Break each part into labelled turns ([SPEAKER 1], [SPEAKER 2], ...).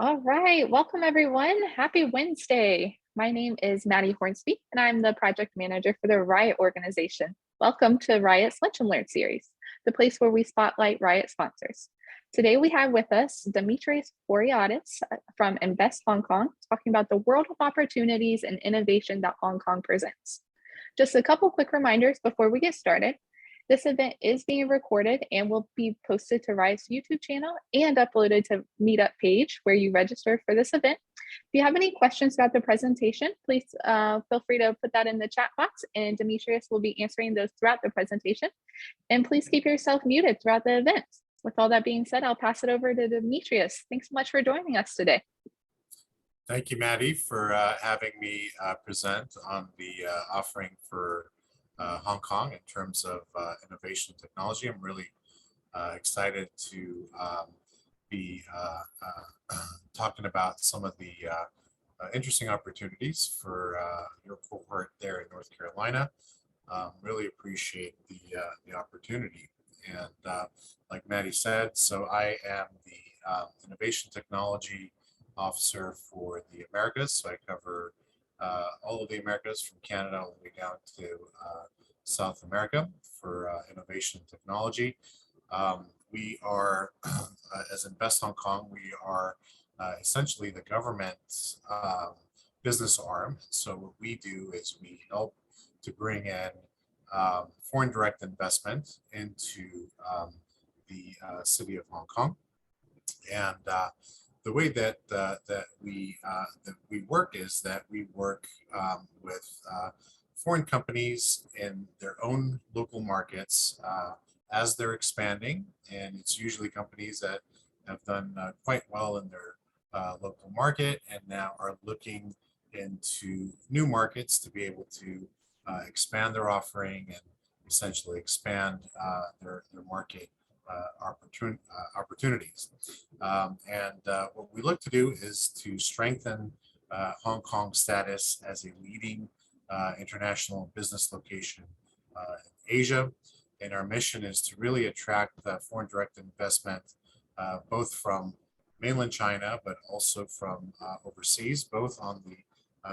[SPEAKER 1] All right, welcome everyone. Happy Wednesday. My name is Maddie Hornsby, and I'm the project manager for the Riot organization. Welcome to Riot's Lunch and Learn series, the place where we spotlight Riot sponsors. Today we have with us Dimitris Horiatis from Invest Hong Kong, talking about the world of opportunities and innovation that Hong Kong presents. Just a couple quick reminders before we get started. This event is being recorded and will be posted to Riot's YouTube channel and uploaded to Meetup page where you register for this event. If you have any questions about the presentation, please feel free to put that in the chat box, and Demetrius will be answering those throughout the presentation. And please keep yourself muted throughout the event. With all that being said, I'll pass it over to Demetrius. Thanks so much for joining us today.
[SPEAKER 2] Thank you, Maddie, for having me present on the offering for Hong Kong in terms of innovation and technology. I'm really excited to be talking about some of the interesting opportunities for your cohort there in North Carolina. Really appreciate the opportunity. And like Maddie said, so I am the Innovation Technology Officer for the Americas. So I cover all of the Americas from Canada all the way down to South America for innovation and technology. We are, as Invest Hong Kong, we are essentially the government's business arm. So what we do is we help to bring in foreign direct investment into the city of Hong Kong. And the way that we work is that we work with foreign companies in their own local markets as they're expanding, and it's usually companies that have done quite well in their local market and now are looking into new markets to be able to expand their offering and essentially expand their market opportunities. And what we look to do is to strengthen Hong Kong's status as a leading international business location in Asia. And our mission is to really attract foreign direct investment, both from mainland China, but also from overseas, both on the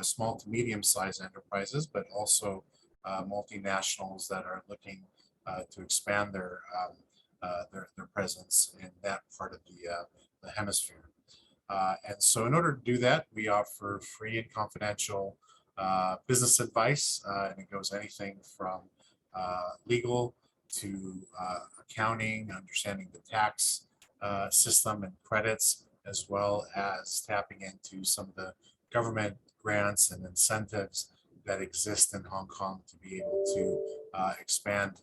[SPEAKER 2] small to medium-sized enterprises, but also multinationals that are looking to expand their presence in that part of the hemisphere. And so in order to do that, we offer free and confidential business advice, and it goes anything from legal to accounting, understanding the tax system and credits, as well as tapping into some of the government grants and incentives that exist in Hong Kong to be able to expand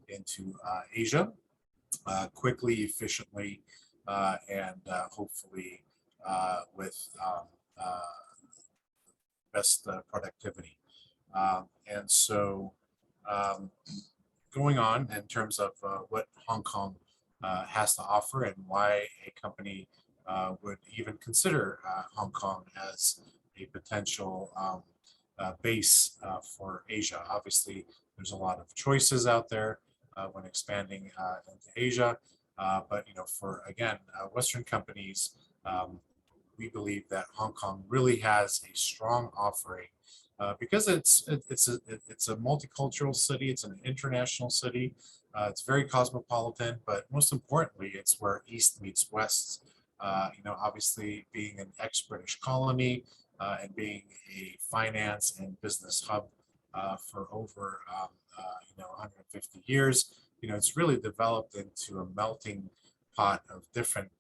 [SPEAKER 2] into Asia quickly, efficiently, and hopefully with best productivity. And so going on in terms of what Hong Kong has to offer and why a company would even consider Hong Kong as a potential base for Asia. Obviously, there's a lot of choices out there when expanding into Asia, but for again Western companies, we believe that Hong Kong really has a strong offering because it's a multicultural city, it's an international city, it's very cosmopolitan, but most importantly, it's where East meets West. Obviously being an ex-British colony and being a finance and business hub for over 150 years, it's really developed into a melting pot of different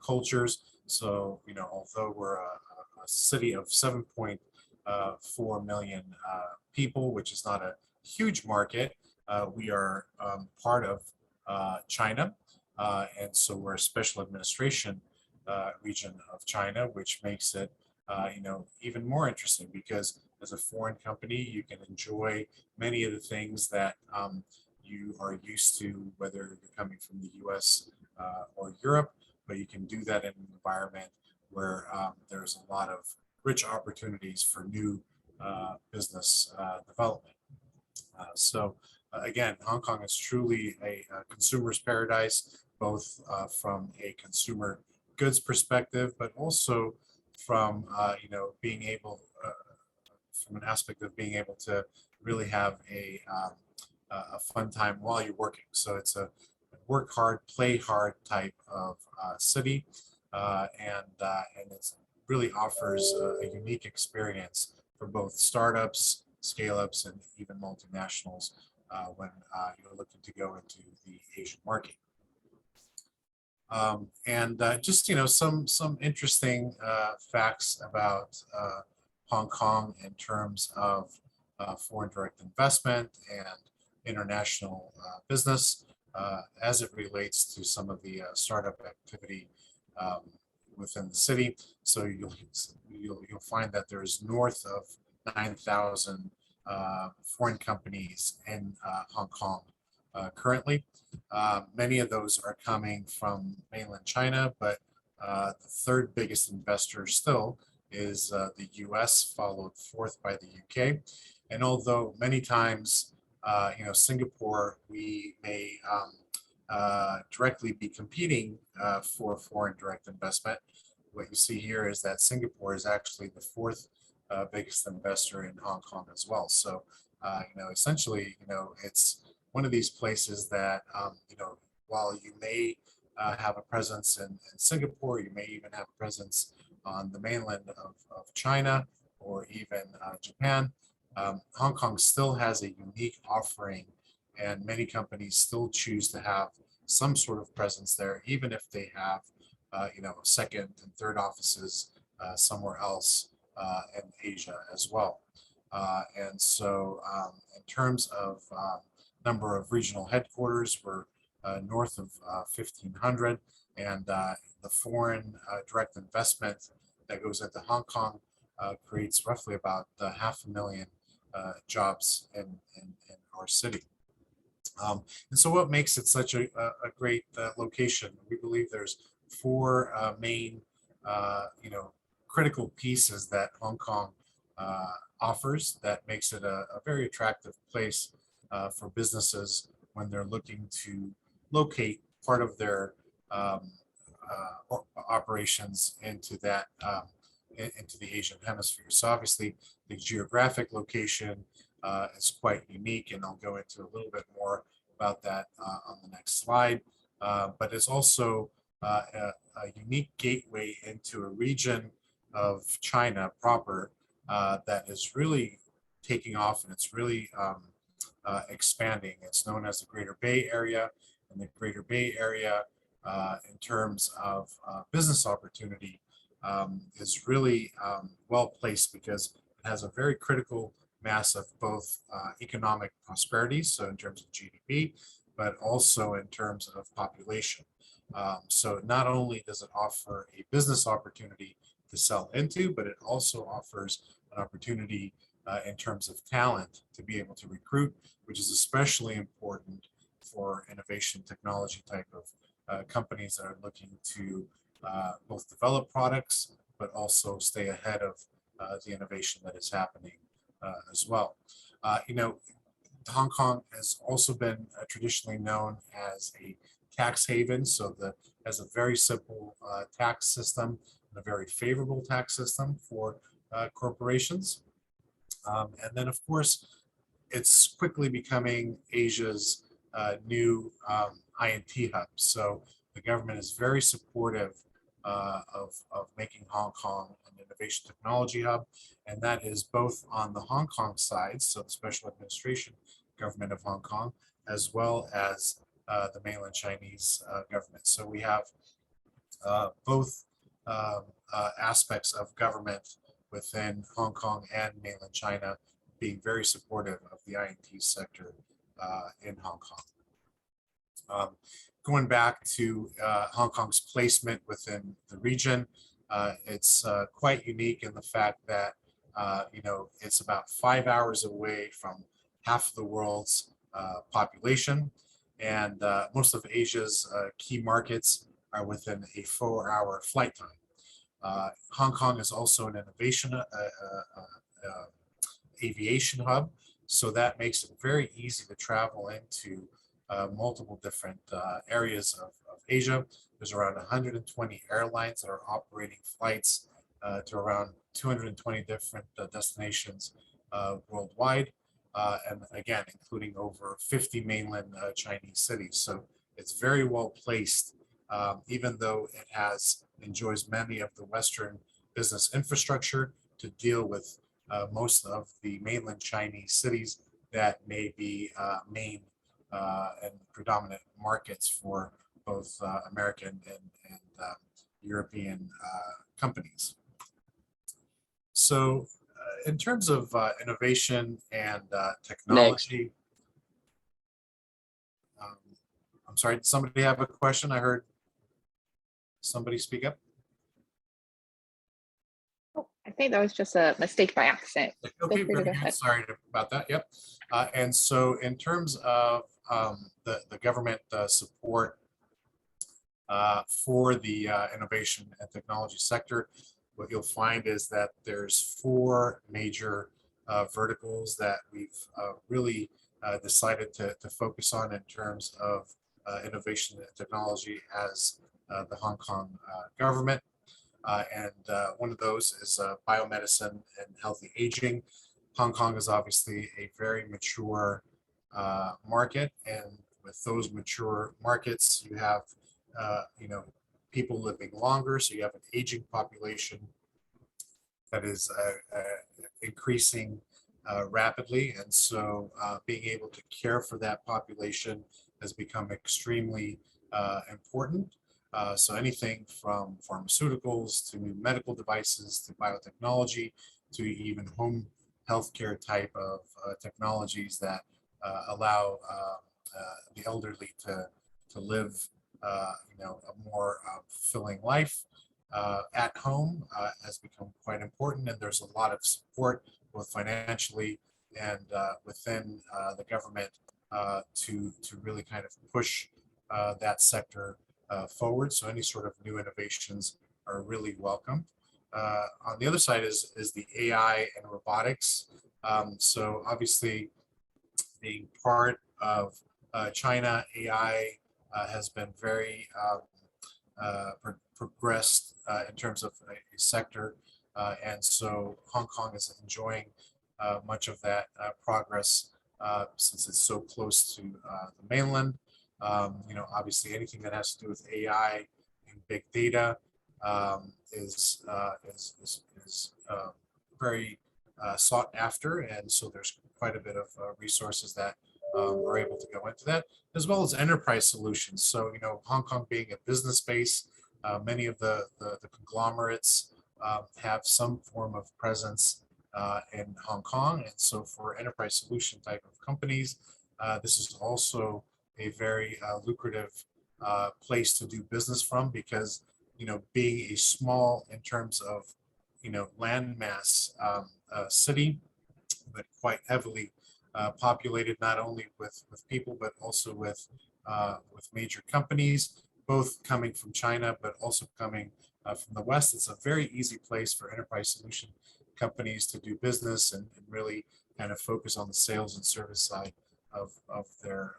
[SPEAKER 2] cultures. So, although we're a city of 7.4 million people, which is not a huge market, we are part of China, and so we're a special administration region of China, which makes it even more interesting because as a foreign company, you can enjoy many of the things that you are used to, whether you're coming from the US or Europe, but you can do that in an environment where there's a lot of rich opportunities for new business development. So again, Hong Kong is truly a consumer's paradise, both from a consumer goods perspective, but also from being able from an aspect of being able to really have a fun time while you're working. So it's a work hard, play hard type of city, and it really offers a unique experience for both startups, scale-ups, and even multinationals when you're looking to go into the Asian market. And just some interesting facts about Hong Kong in terms of foreign direct investment and international business as it relates to some of the startup activity within the city. So you'll find that there's north of 9,000 foreign companies in Hong Kong currently. Many of those are coming from mainland China, but the third biggest investor still is the US, followed fourth by the UK. And although many times, Singapore, we may directly be competing for foreign direct investment, what you see here is that Singapore is actually the fourth biggest investor in Hong Kong as well. So, essentially, it's one of these places that, while you may have a presence in Singapore, you may even have a presence on the mainland of China or even Japan, Hong Kong still has a unique offering, and many companies still choose to have some sort of presence there, even if they have, second and third offices somewhere else in Asia as well. And so in terms of number of regional headquarters, we're north of 1,500, and the foreign direct investment that goes into Hong Kong creates roughly about 500,000 jobs in our city. And so what makes it such a great location? We believe there's four main, critical pieces that Hong Kong offers that makes it a very attractive place for businesses when they're looking to locate part of their operations into that into the Asian hemisphere. So obviously the geographic location is quite unique, and I'll go into a little bit more about that on the next slide. But it's also a unique gateway into a region of China proper that is really taking off, and it's really expanding. It's known as the Greater Bay Area, and the Greater Bay Area in terms of business opportunity is really well placed because it has a very critical mass of both economic prosperity, so in terms of GDP, but also in terms of population. So not only does it offer a business opportunity to sell into, but it also offers an opportunity in terms of talent to be able to recruit, which is especially important for innovation technology type of companies that are looking to both develop products, but also stay ahead of the innovation that is happening as well. Hong Kong has also been traditionally known as a tax haven, so has a very simple tax system and a very favorable tax system for corporations. And then, of course, it's quickly becoming Asia's new INT hub. So the government is very supportive of making Hong Kong an innovation technology hub, and that is both on the Hong Kong side, so the Special Administration Government of Hong Kong, as well as the Mainland Chinese government. So we have both aspects of government within Hong Kong and Mainland China being very supportive of the INT sector in Hong Kong. Going back to Hong Kong's placement within the region, it's quite unique in the fact that it's about 5 hours away from half of the world's population, and most of Asia's key markets are within a 4-hour flight time. Hong Kong is also an innovation aviation hub, so that makes it very easy to travel into multiple different areas of Asia. There's around 120 airlines that are operating flights to around 220 different destinations worldwide. And again, including over 50 mainland Chinese cities. So it's very well placed, even though it enjoys many of the Western business infrastructure to deal with most of the mainland Chinese cities that may be main and predominant markets for both American and European companies. So in terms of innovation and technology, I'm sorry, did somebody have a question? I heard somebody speak up.
[SPEAKER 1] Oh, I think that was just a mistake by accident.
[SPEAKER 2] Okay, very good. Sorry about that. Yep. And so in terms of the government support for the innovation and technology sector, what you'll find is that there's four major verticals that we've really decided to focus on in terms of innovation and technology as the Hong Kong government. And one of those is biomedicine and healthy aging. Hong Kong is obviously a very mature market, and with those mature markets, you have people living longer, so you have an aging population that is increasing rapidly, and so being able to care for that population has become extremely important. So anything from pharmaceuticals to new medical devices to biotechnology to even home healthcare type of technologies that allow the elderly to live a more fulfilling life at home has become quite important, and there's a lot of support both financially and within the government to really kind of push that sector forward. So any sort of new innovations are really welcome. On the other side is the AI and robotics. So obviously being part of China, AI has been very progressed in terms of a sector. And so Hong Kong is enjoying much of that progress since it's so close to the mainland. Obviously anything that has to do with AI and big data is very sought after, and so there's quite a bit of resources that are able to go into that, as well as enterprise solutions. So Hong Kong being a business base, many of the conglomerates have some form of presence in Hong Kong, and so for enterprise solution type of companies, this is also a very lucrative place to do business from, because being a small in terms of land mass city, but quite heavily populated, not only with people but also with major companies, both coming from China but also coming from the West. It's a very easy place for enterprise solution companies to do business and really kind of focus on the sales and service side of their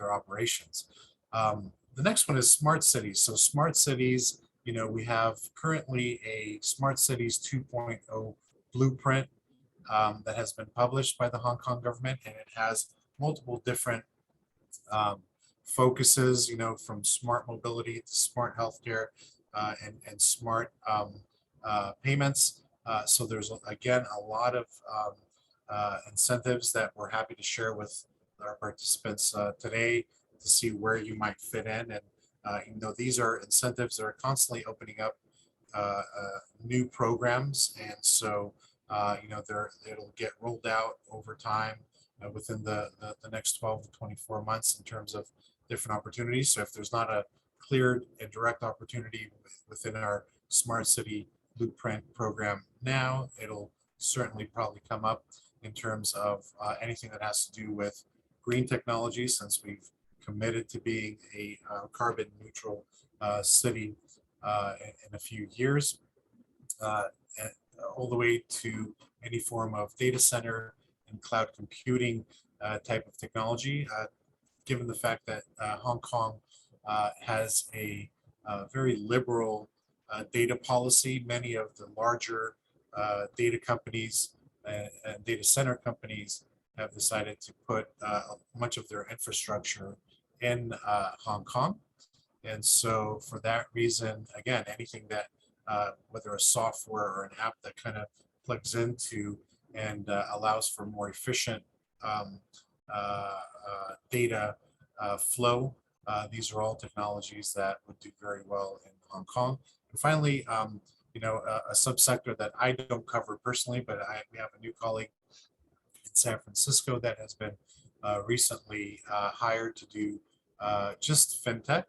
[SPEAKER 2] operations. The next one is smart cities. So smart cities, we have currently a Smart Cities 2.0 blueprint that has been published by the Hong Kong government, and it has multiple different focuses, from smart mobility to smart healthcare and smart payments. So there's, again, a lot of incentives that we're happy to share with our participants today to see where you might fit in. And these are incentives that are constantly opening up new programs, and so it'll get rolled out over time within the next 12 to 24 months in terms of different opportunities. So if there's not a clear and direct opportunity within our Smart City Blueprint program now, it'll certainly probably come up in terms of anything that has to do with green technology, since we've committed to being a carbon neutral city in a few years, and all the way to any form of data center and cloud computing type of technology. Given the fact that Hong Kong has a very liberal data policy. Many of the larger data companies and data center companies have decided to put much of their infrastructure in Hong Kong. And so for that reason, again, anything that, whether a software or an app that kind of plugs into and allows for more efficient data flow, these are all technologies that would do very well in Hong Kong. And finally, a subsector that I don't cover personally, but we have a new colleague in San Francisco that has been recently hired to do just fintech.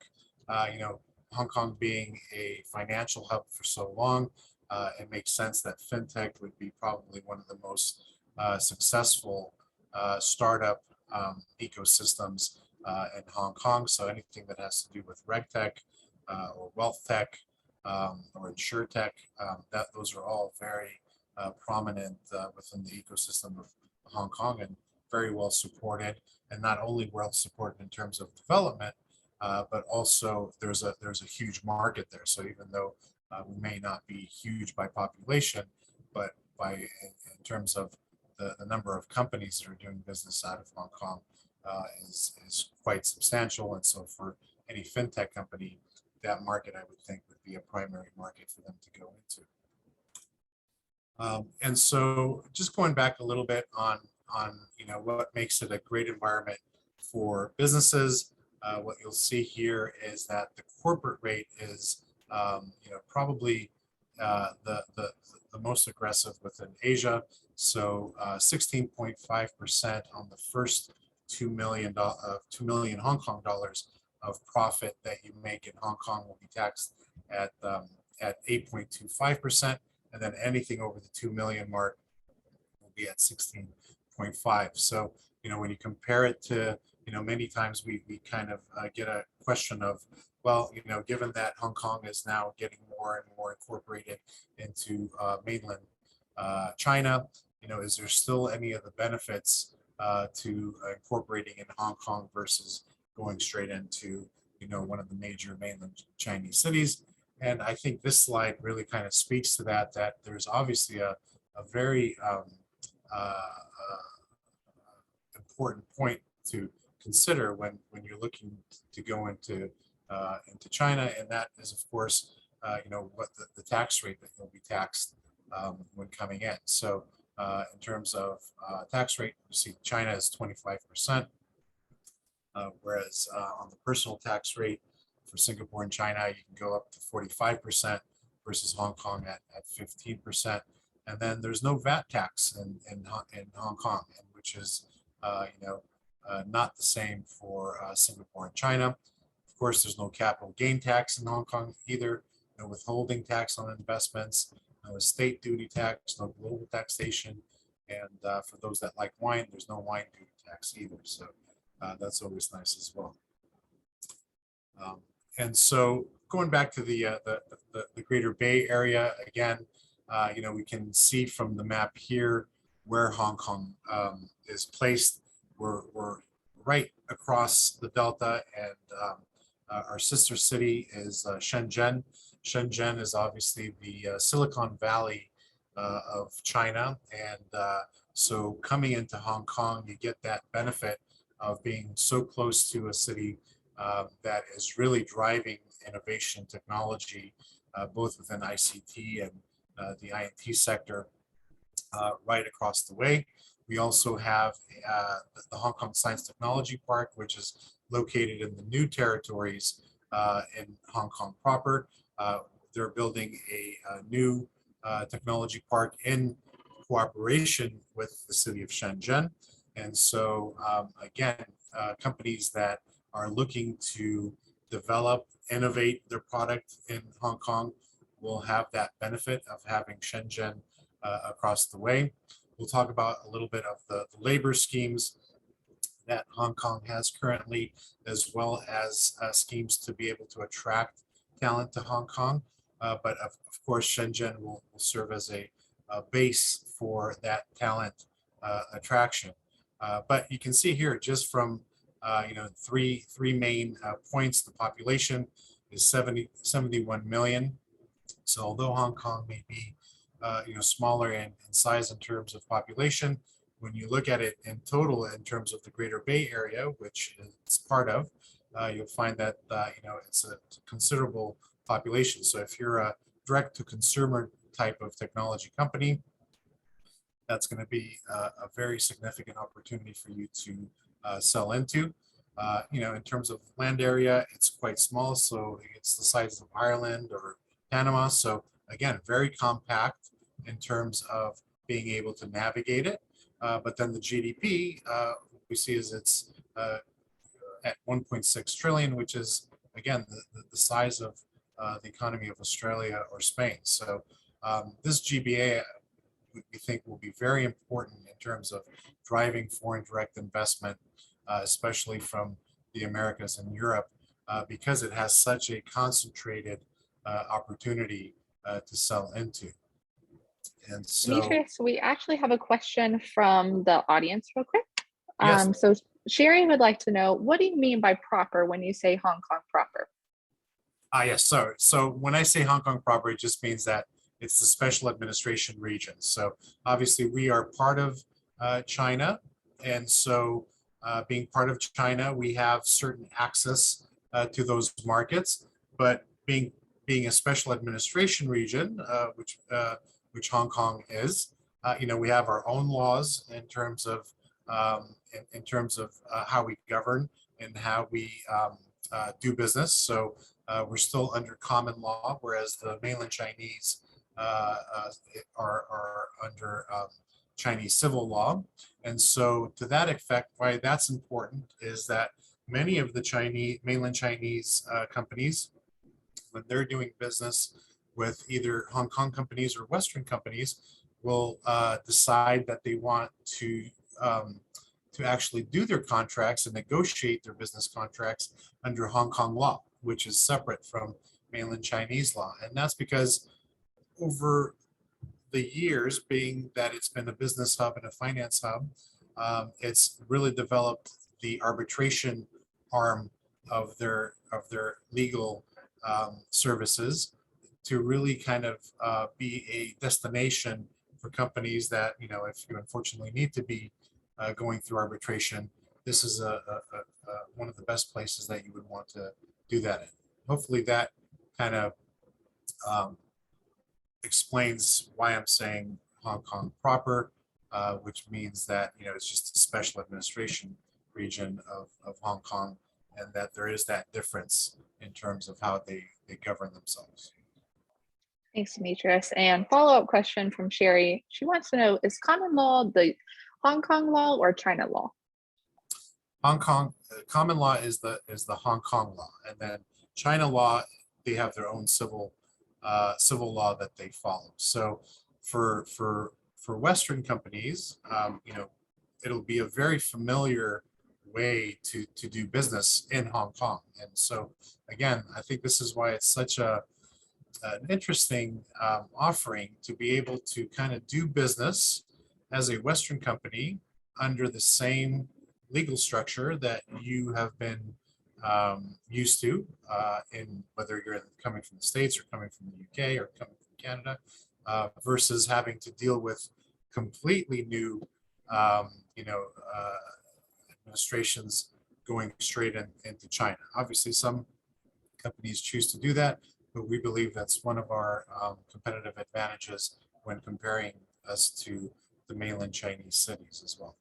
[SPEAKER 2] Hong Kong being a financial hub for so long, it makes sense that fintech would be probably one of the most successful startup ecosystems in Hong Kong. So anything that has to do with regtech or wealth tech or insurtech, those are all very prominent within the ecosystem of Hong Kong and very well supported, and not only well supported in terms of development, but also there's a huge market there. So even though we may not be huge by population, but in terms of the number of companies that are doing business out of Hong Kong is quite substantial. And so for any fintech company, that market I would think would be a primary market for them to go into. And so just going back a little bit on what makes it a great environment for businesses. What you'll see here is that the corporate rate is probably the most aggressive within Asia. So 16.5% on the first 2 million Hong Kong dollars of profit that you make in Hong Kong will be taxed at 8.25%, and then anything over the 2 million mark will be at 16.5. So when you compare it to many times we kind of get a question of, well, given that Hong Kong is now getting more and more incorporated into mainland China, is there still any of the benefits to incorporating in Hong Kong versus going straight into one of the major mainland Chinese cities? And I think this slide really kind of speaks to that there's obviously a very important point to consider when you're looking to go into China, and that is, of course, what the tax rate that you'll be taxed when coming in. So in terms of tax rate, you see China is 25%, whereas on the personal tax rate for Singapore and China, you can go up to 45% versus Hong Kong at 15%. And then there's no VAT tax in Hong Kong, which is not the same for Singapore and China. Of course, there's no capital gain tax in Hong Kong either, no withholding tax on investments, no estate duty tax, no global taxation. And for those that like wine, there's no wine duty tax either. So that's always nice as well. And so going back to the Greater Bay Area, again, we can see from the map here where Hong Kong is placed. We're right across the Delta, and our sister city is Shenzhen. Shenzhen is obviously the Silicon Valley of China, and so coming into Hong Kong, you get that benefit of being so close to a city that is really driving innovation technology, both within ICT and the INT sector, right across the way. We also have the Hong Kong Science Technology Park, which is located in the new territories in Hong Kong proper. They're building a new technology park in cooperation with the city of Shenzhen. And so again, companies that are looking to develop, innovate their product in Hong Kong will have that benefit of having Shenzhen across the way. We'll talk about a little bit of the labor schemes that Hong Kong has currently, as well as schemes to be able to attract talent to Hong Kong. But of course, Shenzhen will serve as a base for that talent attraction. But you can see here, just from three main points. The population is 71 million. So although Hong Kong may be smaller in size in terms of population, when you look at it in total in terms of the Greater Bay Area, which it's part of, you'll find that it's a considerable population. So if you're a direct-to-consumer type of technology company, that's going to be a very significant opportunity for you to sell into. In terms of land area, it's quite small, so it's the size of Ireland or Panama. So again, very compact in terms of being able to navigate it. But then the GDP we see is it's at 1.6 trillion, which is again the size of the economy of Australia or Spain. So this GBA we think will be very important in terms of driving foreign direct investment, especially from the Americas and Europe, because it has such a concentrated opportunity to sell into. And so,
[SPEAKER 1] Dimitris, we actually have a question from the audience real quick.
[SPEAKER 2] yes.
[SPEAKER 1] So Sherry would like to know, what do you mean by proper when you say Hong Kong proper?
[SPEAKER 2] Yes, so when I say Hong Kong proper, it just means that it's the special administration region. So obviously we are part of China. And so being part of China, we have certain access to those markets, but being a special administration region, which Hong Kong is, we have our own laws in terms of how we govern and how we do business. So we're still under common law, whereas the mainland Chinese are under Chinese civil law. And so to that effect, why that's important is that many of the mainland Chinese companies, when they're doing business with either Hong Kong companies or Western companies, will decide that they want to actually do their contracts and negotiate their business contracts under Hong Kong law, which is separate from mainland Chinese law. And that's because over the years, being that it's been a business hub and a finance hub, it's really developed the arbitration arm of their legal services to really kind of be a destination for companies that, if you unfortunately need to be going through arbitration, this is one of the best places that you would want to do that in. Hopefully that kind of explains why I'm saying Hong Kong proper, which means that it's just a special administration region of Hong Kong, and that there is that difference in terms of how they govern themselves.
[SPEAKER 1] Thanks, Dimitris. And follow-up question from Sherry. She wants to know, is common law the Hong Kong law or China law?
[SPEAKER 2] Hong Kong common law is the Hong Kong law, and then China law, they have their own civil law that they follow. So for Western companies, it'll be a very familiar way to do business in Hong Kong. And so again, I think this is why it's such an interesting offering to be able to kind of do business as a Western company under the same legal structure that you have been used to, in whether you're coming from the States or coming from the UK or coming from Canada, versus having to deal with completely new, administrations going straight into China. Obviously, some companies choose to do that, but we believe that's one of our competitive advantages when comparing us to the mainland Chinese cities as well.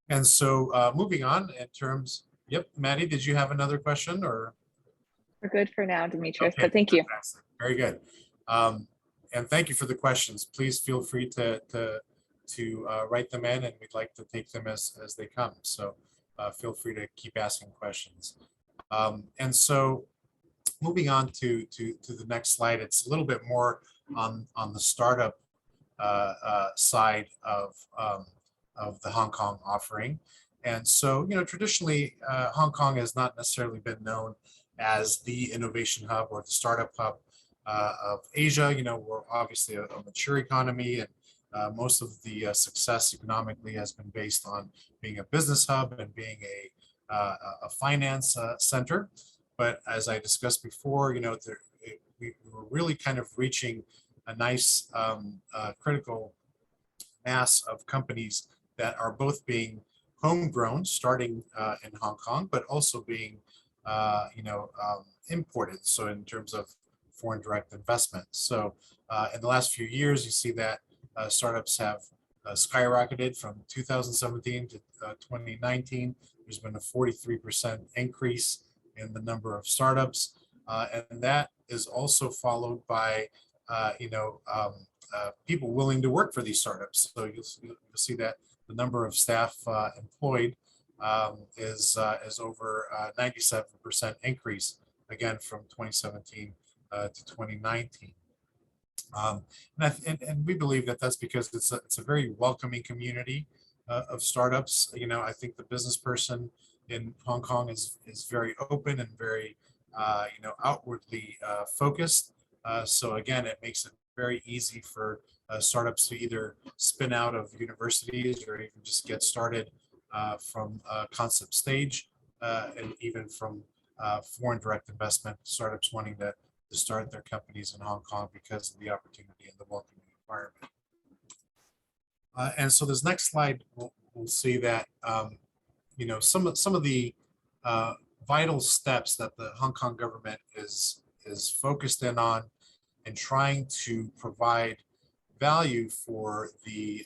[SPEAKER 2] And so moving on in terms, yep, Maddie, did you have another question or?
[SPEAKER 1] We're good for now, Dimitris,
[SPEAKER 2] Okay,
[SPEAKER 1] but thank you.
[SPEAKER 2] fantastic. Very good. And thank you for the questions. Please feel free to write them in, and we'd like to take them as they come. So feel free to keep asking questions. And so moving on to the next slide, it's a little bit more on the startup side of the Hong Kong offering. And so, traditionally, Hong Kong has not necessarily been known as the innovation hub or the startup hub of Asia. We're obviously a mature economy, most of the success economically has been based on being a business hub and being a finance center. But as I discussed before, we were really kind of reaching a nice critical mass of companies that are both being homegrown, starting in Hong Kong, but also being, imported. So in terms of foreign direct investment. So in the last few years, you see that startups have skyrocketed from 2017 to 2019. There's been a 43% increase in the number of startups. And that is also followed by, people willing to work for these startups. So you'll see that the number of staff employed is over 97% increase, again, from 2017 to 2019. And we believe that that's because it's a very welcoming community of startups. I think the business person in Hong Kong is very open and very outwardly focused. So again, it makes it very easy for startups to either spin out of universities or even just get started from concept stage, and even from foreign direct investment startups wanting to start their companies in Hong Kong because of the opportunity and the welcoming environment. And so this next slide, we'll see that some of the vital steps that the Hong Kong government is focused in on and trying to provide value for the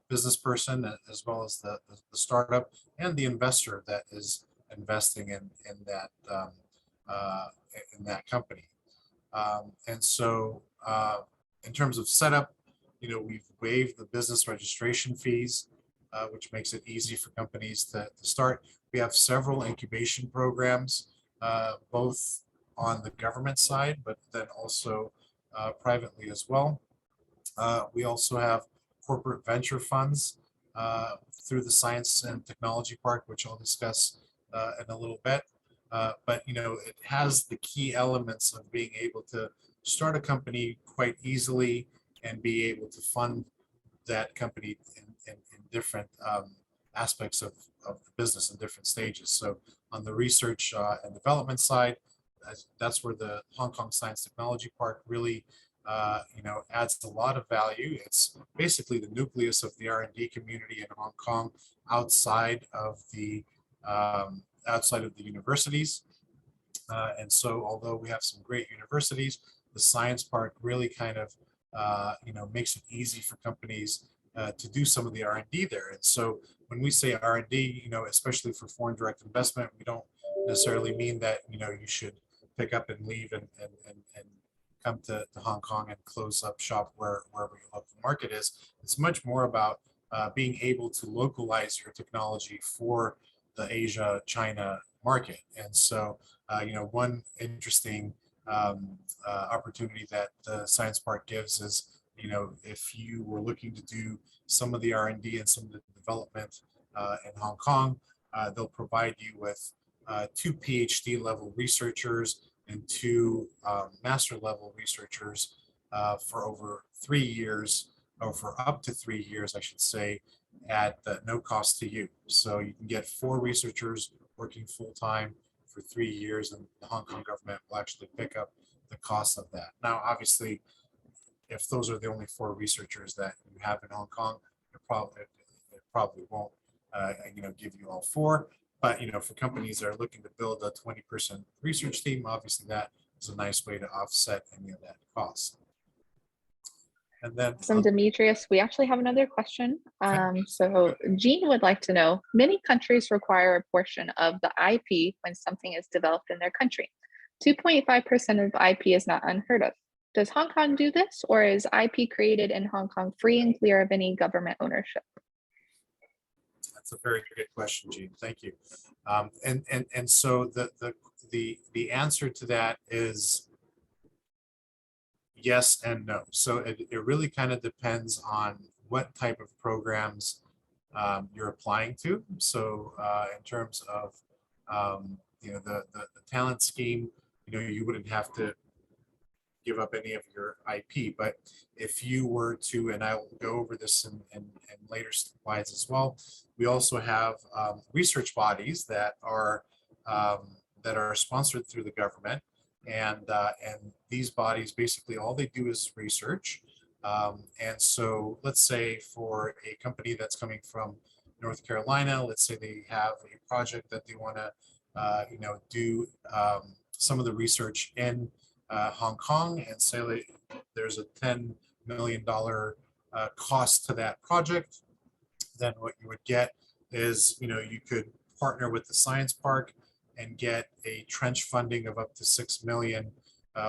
[SPEAKER 2] business person as well as the startup and the investor that is investing in that company. And so in terms of setup, we've waived the business registration fees, which makes it easy for companies to start. We have several incubation programs, both on the government side, but then also privately as well. We also have corporate venture funds through the Science and Technology Park, which I'll discuss in a little bit. But it has the key elements of being able to start a company quite easily and be able to fund that company in different aspects of the business in different stages. So on the research and development side, that's where the Hong Kong Science Technology Park really adds a lot of value. It's basically the nucleus of the R&D community in Hong Kong outside of the universities. And so although we have some great universities, the science park really kind of makes it easy for companies to do some of the R&D there. And so when we say R&D, especially for foreign direct investment, we don't necessarily mean that you should pick up and leave and come to Hong Kong and close up shop wherever your local market is. It's much more about being able to localize your technology for the Asia, China market. And so, one interesting opportunity that the Science Park gives is, if you were looking to do some of the R&D and some of the development in Hong Kong, they'll provide you with 2 PhD level researchers and 2 master level researchers for over 3 years, or for up to 3 years, I should say, at no cost to you. So you can get 4 researchers working full time for 3 years, and the Hong Kong government will actually pick up the cost of that. Now, obviously, if those are the only 4 researchers that you have in Hong Kong, it probably won't give you all 4. But for companies that are looking to build a 20-person research team, obviously that is a nice way to offset any of that cost. And then
[SPEAKER 1] Dimitris, we actually have another question. So Jean would like to know, many countries require a portion of the IP when something is developed in their country. 2.5% of IP is not unheard of. Does Hong Kong do this, or is IP created in Hong Kong free and clear of any government ownership?
[SPEAKER 2] That's a very good question, Jean. Thank you. And so the answer to that is yes and no. So it really kind of depends on what type of programs you're applying to. So in terms of the talent scheme, you wouldn't have to give up any of your IP. But if you were to, and I will go over this in later slides as well, we also have research bodies that are sponsored through the government, and these bodies basically all they do is research. And so let's say for a company that's coming from North Carolina, let's say they have a project that they want to do some of the research in Hong Kong, and say there's a $10 million cost to that project. Then what you would get is, you could partner with the science park and get a trench funding of up to 6 million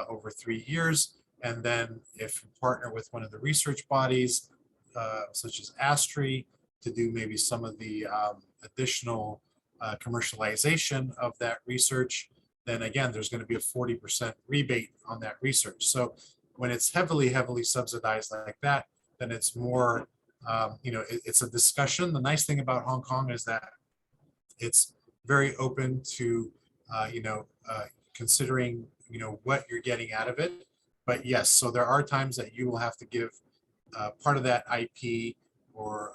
[SPEAKER 2] over 3 years. And then if you partner with one of the research bodies, such as ASTRI, to do maybe some of the additional commercialization of that research, then again, there's going to be a 40% rebate on that research. So when it's heavily subsidized like that, then it's more, it's a discussion. The nice thing about Hong Kong is that it's very open to, considering, what you're getting out of it. But yes, so there are times that you will have to give part of that IP, or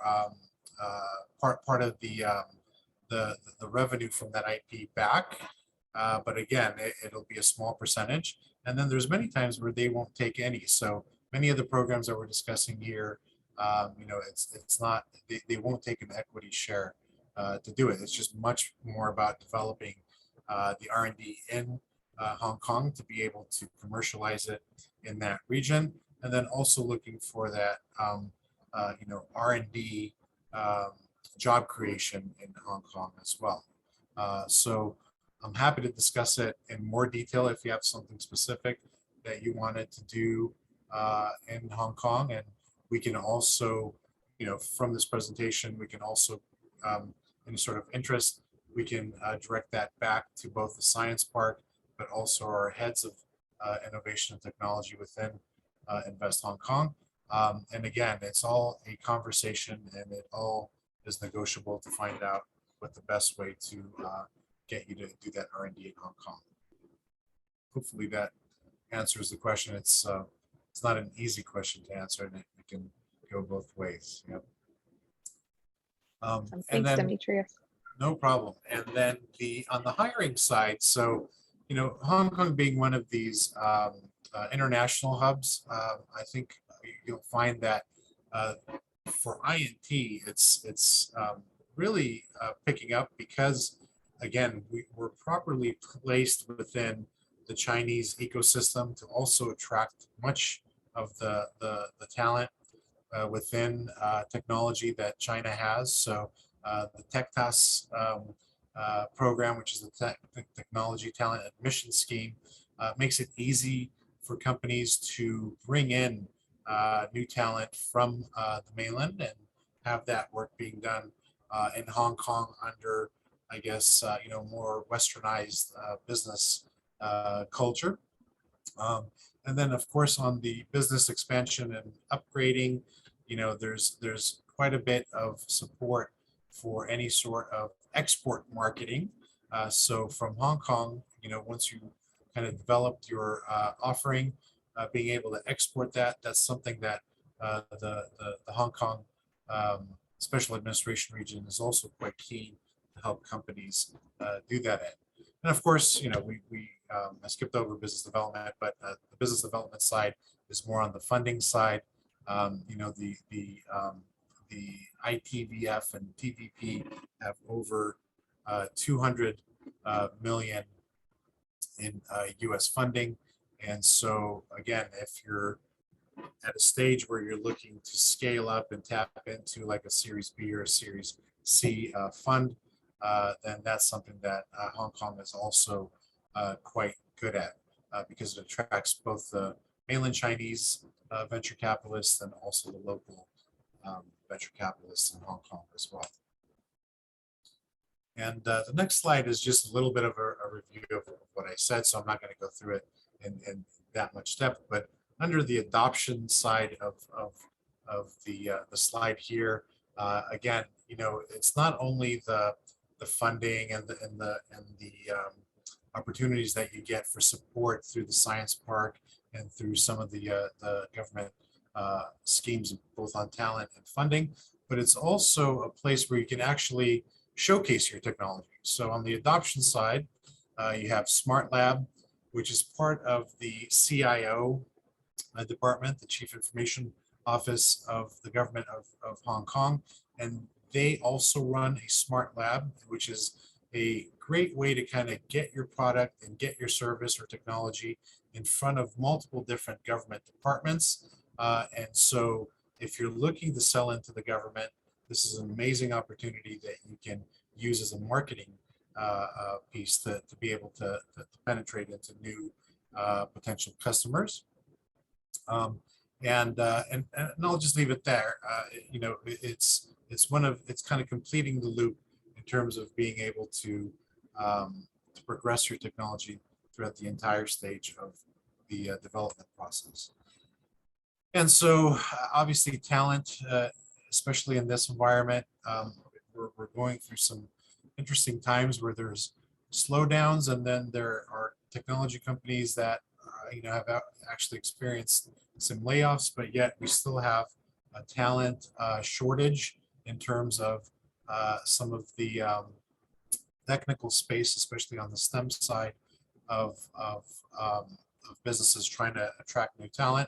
[SPEAKER 2] part of the revenue from that IP back. But again, it'll be a small percentage. And then there's many times where they won't take any. So many of the programs that we're discussing here, it's not, they won't take an equity share to do it. It's just much more about developing the R&D in Hong Kong to be able to commercialize it in that region, and then also looking for that R&D job creation in Hong Kong as well. So I'm happy to discuss it in more detail if you have something specific that you wanted to do in Hong Kong. And we can also, from this presentation, we can also, any sort of interest, we can direct that back to both the Science Park, but also our heads of innovation and technology within Invest Hong Kong. And again, it's all a conversation, and it all is negotiable to find out what the best way to get you to do that R&D in Hong Kong. Hopefully that answers the question. It's not an easy question to answer, and it can go both ways. Yep.
[SPEAKER 1] Thanks, Dimitris.
[SPEAKER 2] No problem. And then on the hiring side, so Hong Kong being one of these international hubs, I think you'll find that for INT, it's really picking up because, again, we're properly placed within the Chinese ecosystem to also attract much of the talent within technology that China has. So the TechTAS program, which is the Technology Talent Admission Scheme, makes it easy for companies to bring in new talent from the mainland and have that work being done in Hong Kong under, I guess, more westernized business culture. And then, of course, on the business expansion and upgrading, there's quite a bit of support for any sort of export marketing. So from Hong Kong, once you kind of developed your offering, being able to export that's something that the Hong Kong Special Administration Region is also quite keen to help companies do that in. And of course, I skipped over business development, but the business development side is more on the funding side. The ITVF and TVP have over 200 million in US funding. And so again, if you're at a stage where you're looking to scale up and tap into like a Series B or a Series C fund, then that's something that Hong Kong is also quite good at because it attracts both the mainland Chinese venture capitalists and also the local venture capitalists in Hong Kong as well. And the next slide is just a little bit of a review of what I said, so I'm not going to go through it in that much depth. But under the adoption side of the slide here, again, it's not only the funding and the opportunities that you get for support through the science park and through some of the government schemes, both on talent and funding. But it's also a place where you can actually showcase your technology. So on the adoption side, you have Smart Lab, which is part of the CIO department, the Chief Information Office of the government of Hong Kong. And they also run a smart lab, which is a great way to kind of get your product and get your service or technology in front of multiple different government departments. And so if you're looking to sell into the government, this is an amazing opportunity that you can use as a marketing piece to be able to penetrate into new potential customers. And I'll just leave it there. You know, it's kind of completing the loop in terms of being able to progress your technology throughout the entire stage of the development process. And so, obviously, talent, especially in this environment, we're going through some interesting times where there's slowdowns, and then there are technology companies that you know, have actually experienced some layoffs, but yet we still have a talent shortage in terms of some of the technical space, especially on the STEM side of businesses trying to attract new talent.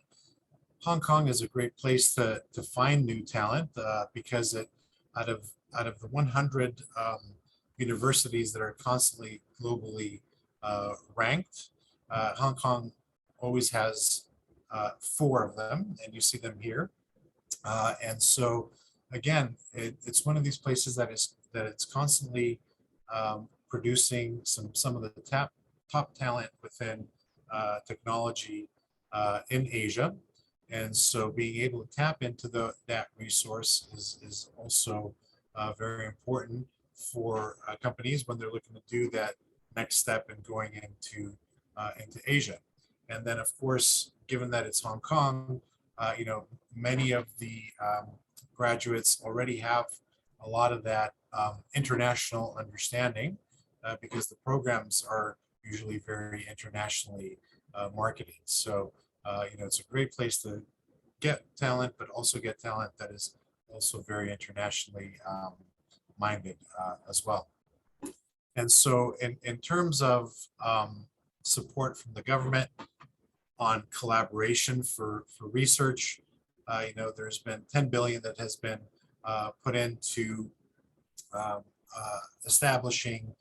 [SPEAKER 2] Hong Kong is a great place to find new talent because out of the 100 universities that are constantly globally ranked, Hong Kong always has 4 of them, and you see them here. And so, again, it's one of these places that it's constantly producing some of the top talent within technology in Asia. And so being able to tap into that resource is also very important for companies when they're looking to do that next step in going into Asia. And then, of course, given that it's Hong Kong, you know, many of the graduates already have a lot of that international understanding because the programs are usually very internationally marketed. So, you know, it's a great place to get talent, but also get talent that is also very internationally minded as well. And so in terms of support from the government on collaboration for research, you know, there's been 10 billion that has been put into establishing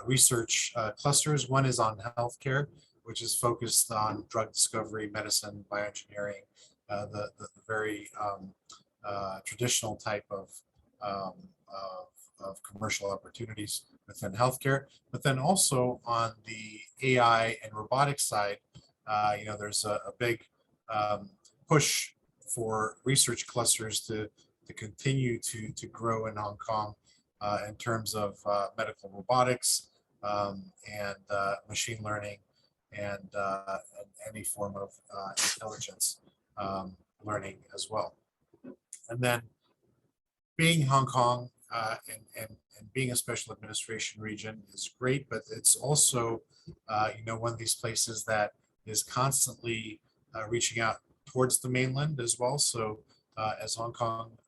[SPEAKER 2] research clusters. One is on healthcare, which is focused on drug discovery, medicine, bioengineering, the very traditional type of commercial opportunities within healthcare. But then also on the AI and robotics side, you know, there's a big push for research clusters to continue to grow in Hong Kong in terms of medical robotics and machine learning and any form of intelligence learning as well. And then being Hong Kong and being a special administration region is great, but it's also you know, one of these places that is constantly reaching out towards the mainland as well. So as Hong Kong,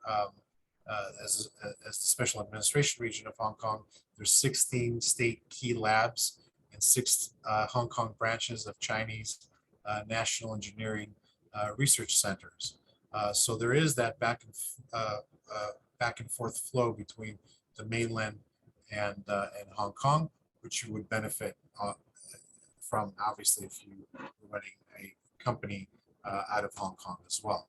[SPEAKER 2] as the special administration region of Hong Kong, there's 16 state key labs and 6 Hong Kong branches of Chinese national engineering research centers. So there is that back and forth flow between the mainland and Hong Kong, which you would benefit from, obviously, if you were running a company out of Hong Kong as well.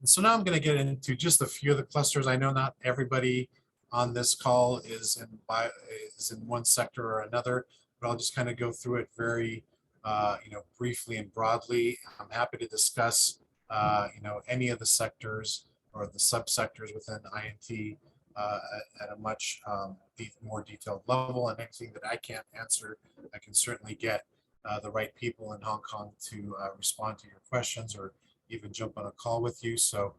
[SPEAKER 2] And so now I'm going to get into just a few of the clusters. I know not everybody on this call is in one sector or another, but I'll just kind of go through it very you know, briefly and broadly. I'm happy to discuss you know, any of the sectors or the subsectors within INT at a much more detailed level, and anything that I can't answer, I can certainly get the right people in Hong Kong to respond to your questions or even jump on a call with you. So,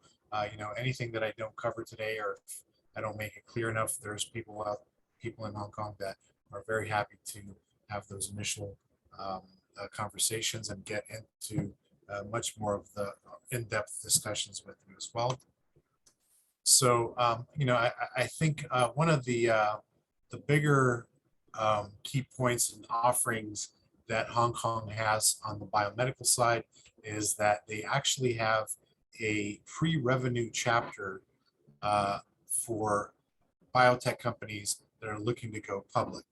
[SPEAKER 2] you know, anything that I don't cover today or if I don't make it clear enough, there's people in Hong Kong that are very happy to have those initial conversations and get into much more of the in-depth discussions with you as well. So, I think one of the bigger key points and offerings that Hong Kong has on the biomedical side is that they actually have a pre-revenue chapter for biotech companies that are looking to go public.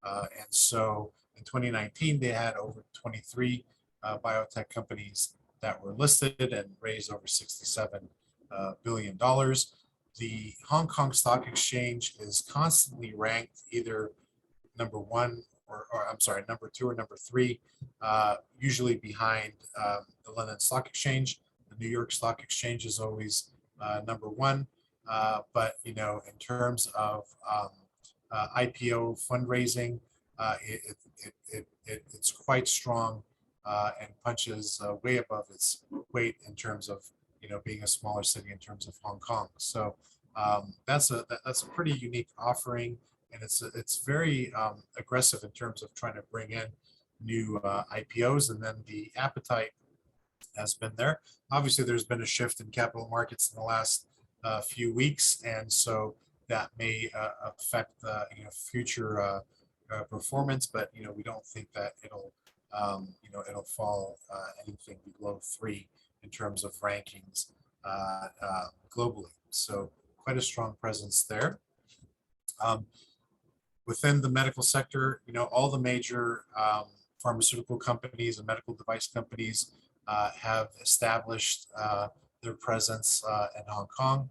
[SPEAKER 2] And so in 2019, they had over 23 biotech companies that were listed and raised over $67 billion. The Hong Kong Stock Exchange is constantly ranked either number one or I'm sorry, number two or number three, usually behind the London Stock Exchange. The New York Stock Exchange is always number one. But in terms of IPO fundraising, it's quite strong and punches way above its weight in terms of being a smaller city in terms of Hong Kong. So that's a pretty unique offering, and it's very aggressive in terms of trying to bring in new IPOs, and then the appetite has been there. Obviously, there's been a shift in capital markets in the last few weeks, and so that may affect future performance, but we don't think that it'll fall anything below 3 in terms of rankings globally. So quite a strong presence there. Within the medical sector, all the major pharmaceutical companies and medical device companies have established their presence in Hong Kong.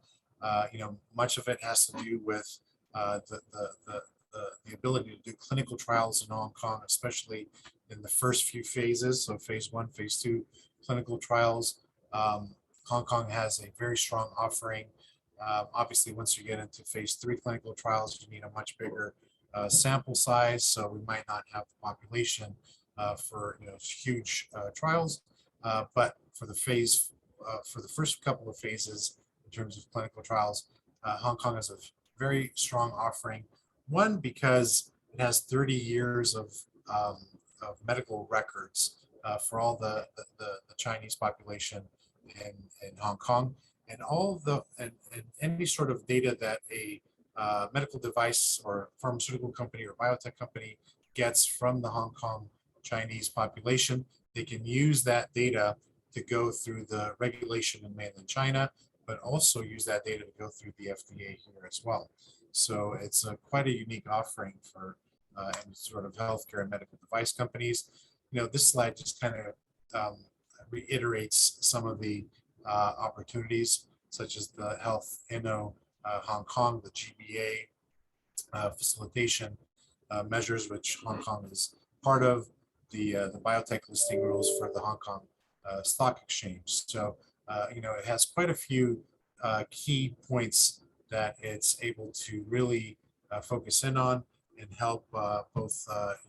[SPEAKER 2] Much of it has to do with the ability to do clinical trials in Hong Kong, especially in the first few phases. So phase 1, phase 2 clinical trials. Hong Kong has a very strong offering. Obviously, once you get into phase 3 clinical trials, you need a much bigger sample size. So we might not have the population for huge trials, but for the first couple of phases in terms of clinical trials, Hong Kong has a very strong offering. One, because it has 30 years of medical records for all the Chinese population in Hong Kong, and and any sort of data that a medical device or pharmaceutical company or biotech company gets from the Hong Kong Chinese population, they can use that data to go through the regulation in mainland China, but also use that data to go through the FDA here as well. So it's quite a unique offering for any sort of healthcare and medical device companies. This slide just kind of reiterates some of the opportunities, such as the Health Inno Hong Kong, the GBA facilitation measures, which Hong Kong is part of, the biotech listing rules for the Hong Kong Stock Exchange. So, it has quite a few key points that it's able to really focus in on and help both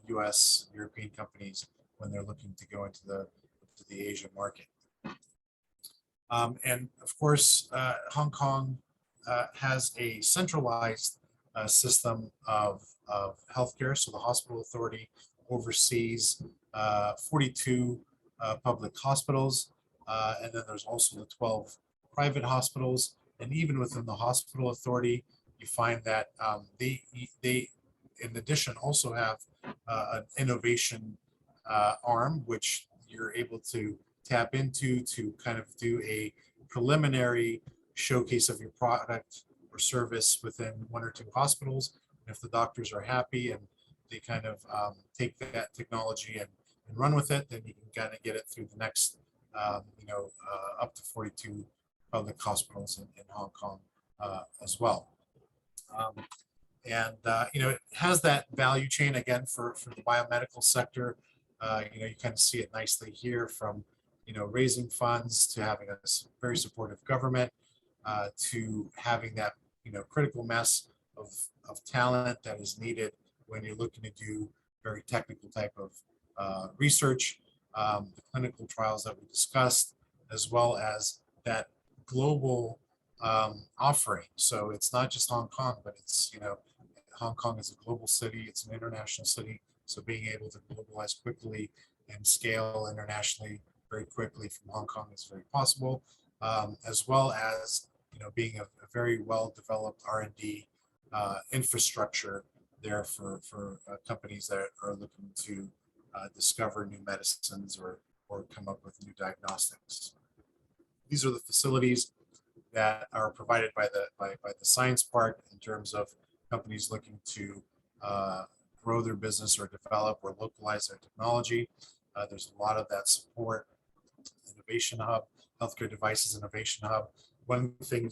[SPEAKER 2] US, European companies when they're looking to go into the Asian market. And of course, Hong Kong has a centralized system of healthcare. So the hospital authority oversees 42 public hospitals, and then there's also the 12 private hospitals. And even within the hospital authority, you find that they in addition also have an innovation arm, which you're able to tap into to kind of do a preliminary showcase of your product or service within 1 or 2 hospitals. And if the doctors are happy and they kind of take that technology and run with it, then you can kind of get it through the next, up to 42 public hospitals in Hong Kong as well. It has that value chain again for the biomedical sector. You kind of see it nicely here from, raising funds to having a very supportive government to having that, critical mass of talent that is needed when you're looking to do very technical type of research, the clinical trials that we discussed, as well as that global offering. So it's not just Hong Kong, but it's, Hong Kong is a global city, it's an international city. So being able to globalize quickly and scale internationally very quickly from Hong Kong is very possible, as well as being a very well developed R&D infrastructure there for companies that are looking to discover new medicines or come up with new diagnostics. These are the facilities that are provided by the science park in terms of companies looking to grow their business or develop or localize their technology. There's a lot of that support. Innovation Hub, Healthcare Devices Innovation Hub. One thing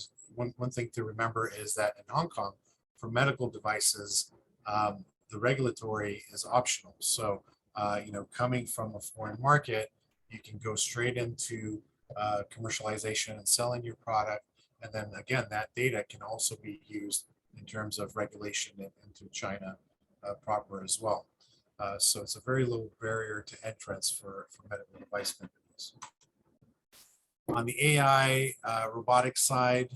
[SPEAKER 2] to remember is that in Hong Kong, for medical devices, the regulatory is optional. So, coming from a foreign market, you can go straight into commercialization and selling your product. And then again, that data can also be used in terms of regulation into China proper as well. So it's a very low barrier to entrance for medical device companies. On the AI robotics side,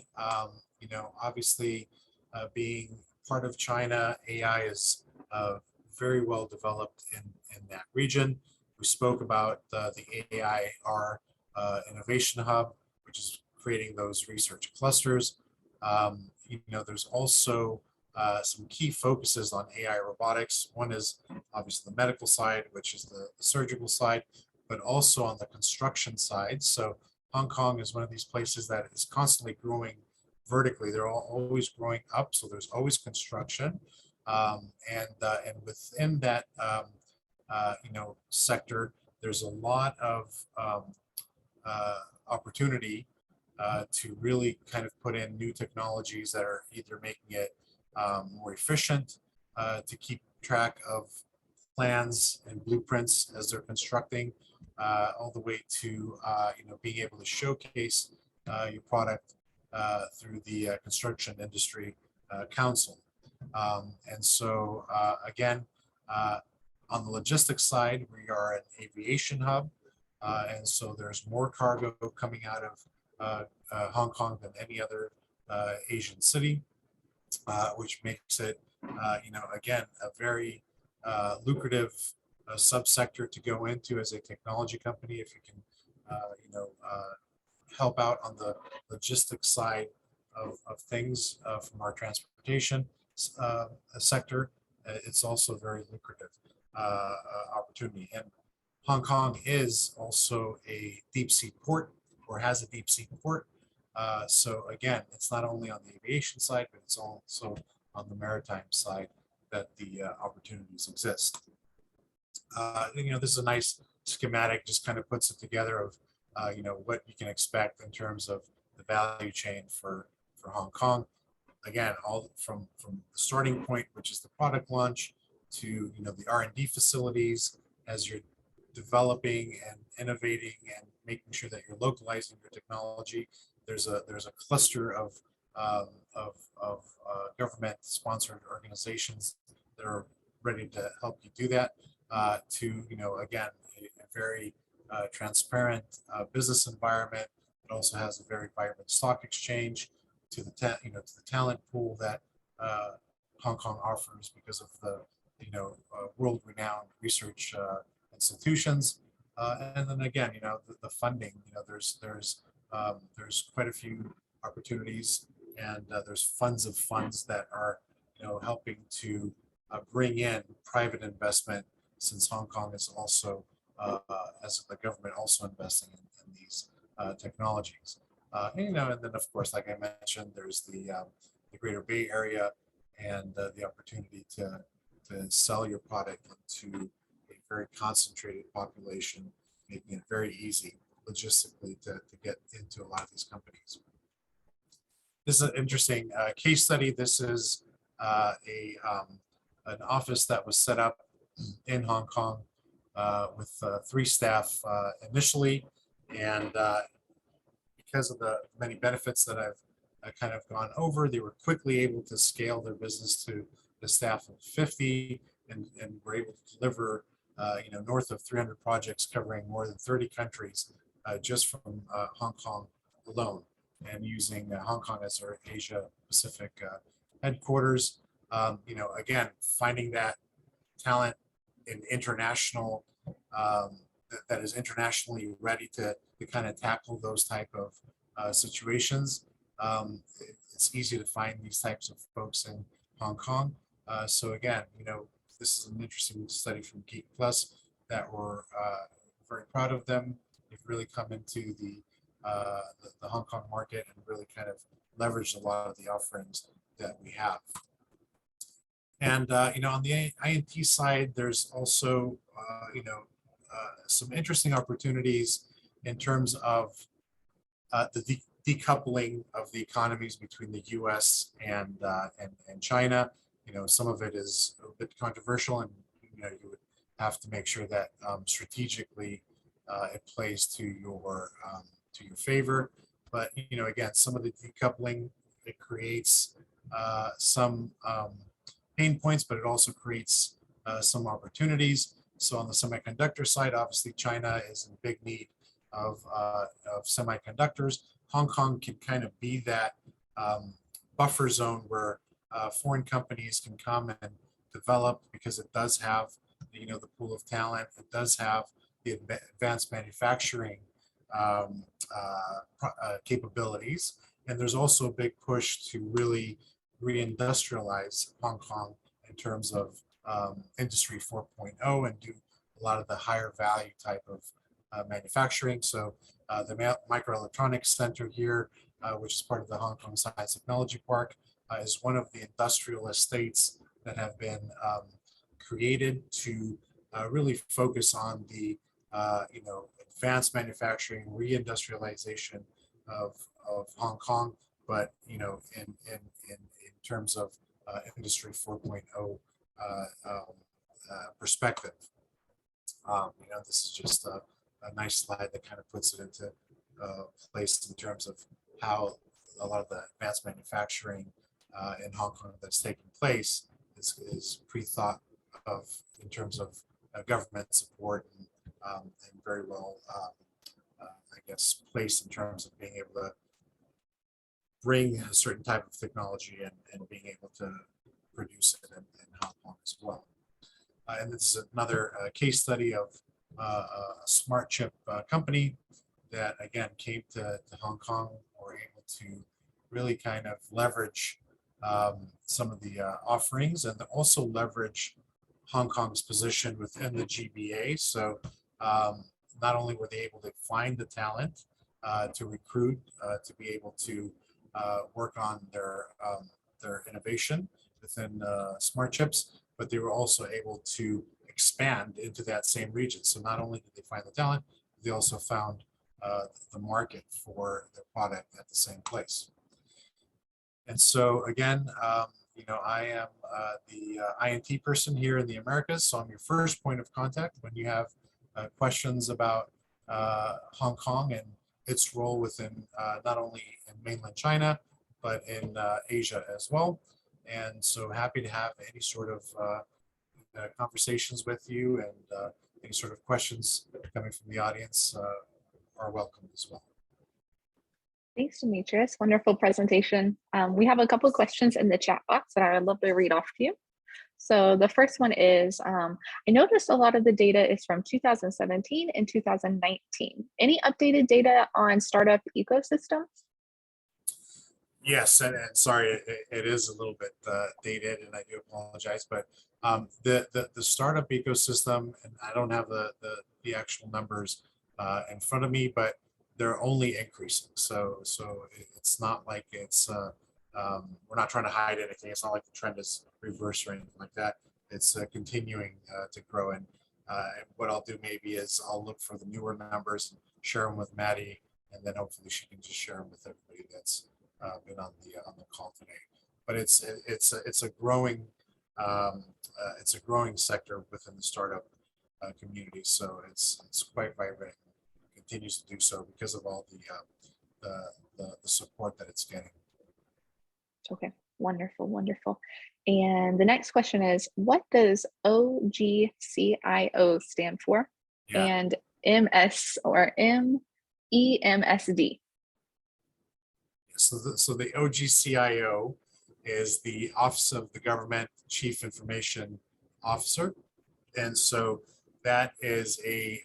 [SPEAKER 2] obviously being part of China, AI is very well developed in that region. We spoke about the AIR Innovation Hub, which is creating those research clusters. There's also some key focuses on AI robotics. One is obviously the medical side, which is the surgical side, but also on the construction side. So Hong Kong is one of these places that is constantly growing vertically. They're always growing up, so there's always construction. And within that sector, there's a lot of opportunity to really kind of put in new technologies that are either making it more efficient to keep track of plans and blueprints as they're constructing, all the way to being able to showcase your product through the Construction Industry Council. And so again, on the logistics side, we are an aviation hub, and so there's more cargo coming out of Hong Kong than any other Asian city, which makes it, again, a very lucrative subsector to go into as a technology company if you can, help out on the logistics side of things from our transportation sector. It's also a very lucrative opportunity. And Hong Kong is also a deep sea port, or has a deep sea port. So again, it's not only on the aviation side, but it's also on the maritime side that the opportunities exist. This is a nice schematic, just kind of puts it together of what you can expect in terms of the value chain for Hong Kong. Again, all from the starting point, which is the product launch, to the R&D facilities as you're developing and innovating and making sure that you're localizing your technology. There's a cluster of government-sponsored organizations that are ready to help you do that. To again, a very transparent business environment. It also has a very vibrant stock exchange, to the to the talent pool that Hong Kong offers because of the world-renowned research institutions, and then again, the funding. There's quite a few opportunities, and there's funds of funds that are helping to bring in private investment, since Hong Kong is also, as the government, also investing in these technologies. And then of course, like I mentioned, there's the Greater Bay Area, and the opportunity to sell your product into a very concentrated population, making it very easy logistically to get into a lot of these companies. This is an interesting case study. This is an office that was set up in Hong Kong with 3 staff initially, and because of the many benefits that I've kind of gone over, they were quickly able to scale their business to the staff of 50, and were able to deliver north of 300 projects covering more than 30 countries just from Hong Kong alone, and using Hong Kong as our Asia Pacific headquarters. Again, finding that talent in international that is internationally ready to kind of tackle those type of situations. It's easy to find these types of folks in Hong Kong. So again, this is an interesting study from Geek Plus that we're very proud of them. They've really come into the Hong Kong market and really kind of leveraged a lot of the offerings that we have. And on the INT side, there's also some interesting opportunities in terms of the decoupling of the economies between the U.S. and China. Some of it is a bit controversial, and you would have to make sure that strategically it plays to your favor. But again, some of the decoupling, it creates some pain points, but it also creates some opportunities. So on the semiconductor side, obviously China is in big need of semiconductors. Hong Kong can kind of be that buffer zone where foreign companies can come and develop, because it does have the pool of talent. It does have the advanced manufacturing capabilities, and there's also a big push to really reindustrialize Hong Kong in terms of Industry 4.0 and do a lot of the higher value type of manufacturing. So the Microelectronics Center here, which is part of the Hong Kong Science Technology Park, is one of the industrial estates that have been created to really focus on the advanced manufacturing, reindustrialization of Hong Kong, but in terms of Industry 4.0 perspective. This is just a nice slide that kind of puts it into place in terms of how a lot of the advanced manufacturing in Hong Kong that's taking place is pre-thought of in terms of government support and very well, I guess, placed in terms of being able to bring a certain type of technology and being able to produce it in Hong Kong as well. And this is another case study of a smart chip company that, again, came to Hong Kong, were able to really kind of leverage some of the offerings and also leverage Hong Kong's position within the GBA. So not only were they able to find the talent to recruit, to be able to work on their innovation within smart chips, but they were also able to expand into that same region. So not only did they find the talent, they also found the market for their product at the same place. And so again, I am the INT person here in the Americas. So I'm your first point of contact when you have questions about Hong Kong and its role within not only in mainland China, but in Asia as well. And so happy to have any sort of conversations with you, and any sort of questions coming from the audience are welcome as well.
[SPEAKER 1] Thanks, Dimitris. Wonderful presentation. We have a couple of questions in the chat box that I would love to read off to you. So the first one is, I noticed a lot of the data is from 2017 and 2019. Any updated data on startup ecosystems?
[SPEAKER 2] Yes, and sorry, it is a little bit dated, and I do apologize, but the startup ecosystem, and I don't have the actual numbers in front of me, but they're only increasing. So it's not like it's we're not trying to hide anything. It's not like the trend is reverse or anything like that. It's continuing to grow. And what I'll do maybe is I'll look for the newer numbers and share them with Maddie, and then hopefully she can just share them with everybody that's been on the call today. But it's a growing sector within the startup community. So it's quite vibrant. Continues to do so because of all the support that it's getting.
[SPEAKER 1] Okay, wonderful, wonderful. And the next question is, what does OGCIO stand for? Yeah. And MS or MEMSD?
[SPEAKER 2] So the OGCIO is the Office of the Government Chief Information Officer. And so that is a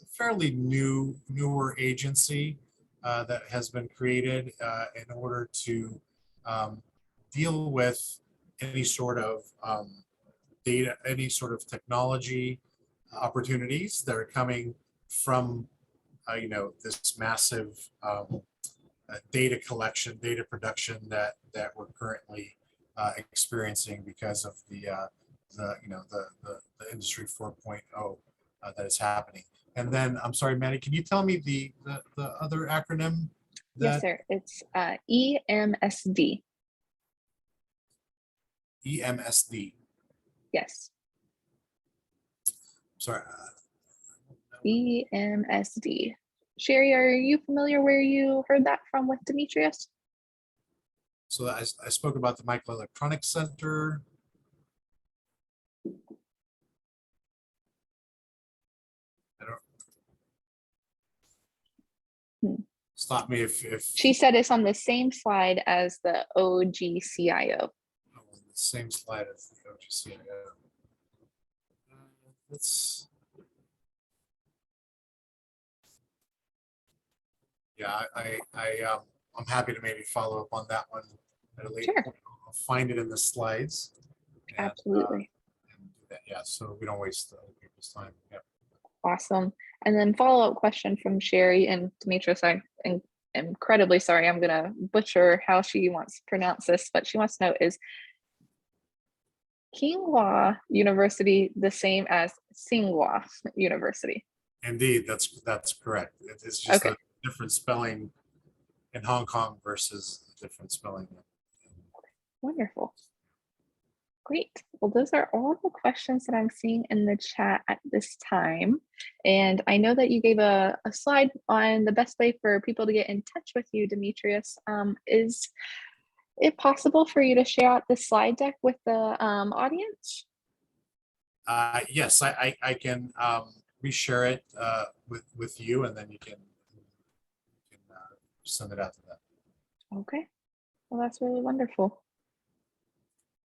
[SPEAKER 2] fairly newer agency that has been created in order to deal with any sort of data, any sort of technology opportunities that are coming from this massive data collection, data production that we're currently experiencing because of the industry 4.0 that is happening. And then, I'm sorry, Maddie, can you tell me the other acronym?
[SPEAKER 1] Yes, sir. It's EMSD.
[SPEAKER 2] EMSD.
[SPEAKER 1] Yes.
[SPEAKER 2] Sorry.
[SPEAKER 1] EMSD. Sherry, are you familiar where you heard that from with Dimitris?
[SPEAKER 2] So I spoke about the Microelectronics Center. I don't. Stop me if
[SPEAKER 1] she said it's on the same slide as the OGCIO.
[SPEAKER 2] Oh, on the same slide as the OGCIO. Let's. Yeah, I'm happy to maybe follow up on that one at a later point. I'll find it in the slides. And,
[SPEAKER 1] absolutely.
[SPEAKER 2] And do that. Yeah, so we don't waste people's time. Yep.
[SPEAKER 1] Awesome. And then follow-up question from Sherry and Dimitris. I'm incredibly sorry. I'm going to butcher how she wants to pronounce this, but she wants to know, is Tsinghua University the same as Tsinghua University?
[SPEAKER 2] Indeed, that's correct. It's just a different spelling in Hong Kong versus a different spelling.
[SPEAKER 1] Wonderful. Great. Well, those are all the questions that I'm seeing in the chat at this time. And I know that you gave a slide on the best way for people to get in touch with you, Dimitris. Is it possible for you to share out the slide deck with the audience?
[SPEAKER 2] Yes, I can reshare it with you, and then you can send it out to them.
[SPEAKER 1] Okay. Well, that's really wonderful.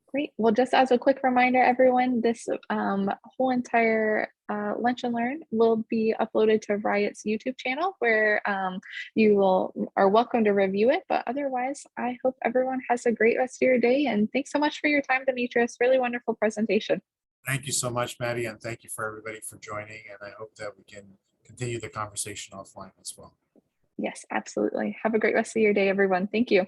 [SPEAKER 1] Great. Well, just as a quick reminder, everyone, this whole entire Lunch and Learn will be uploaded to Riot's YouTube channel, where you are welcome to review it. But otherwise, I hope everyone has a great rest of your day. And thanks so much for your time, Dimitris. Really wonderful presentation.
[SPEAKER 2] Thank you so much, Maddie, and thank you for everybody for joining. And I hope that we can continue the conversation offline as well.
[SPEAKER 1] Yes, absolutely. Have a great rest of your day, everyone. Thank you.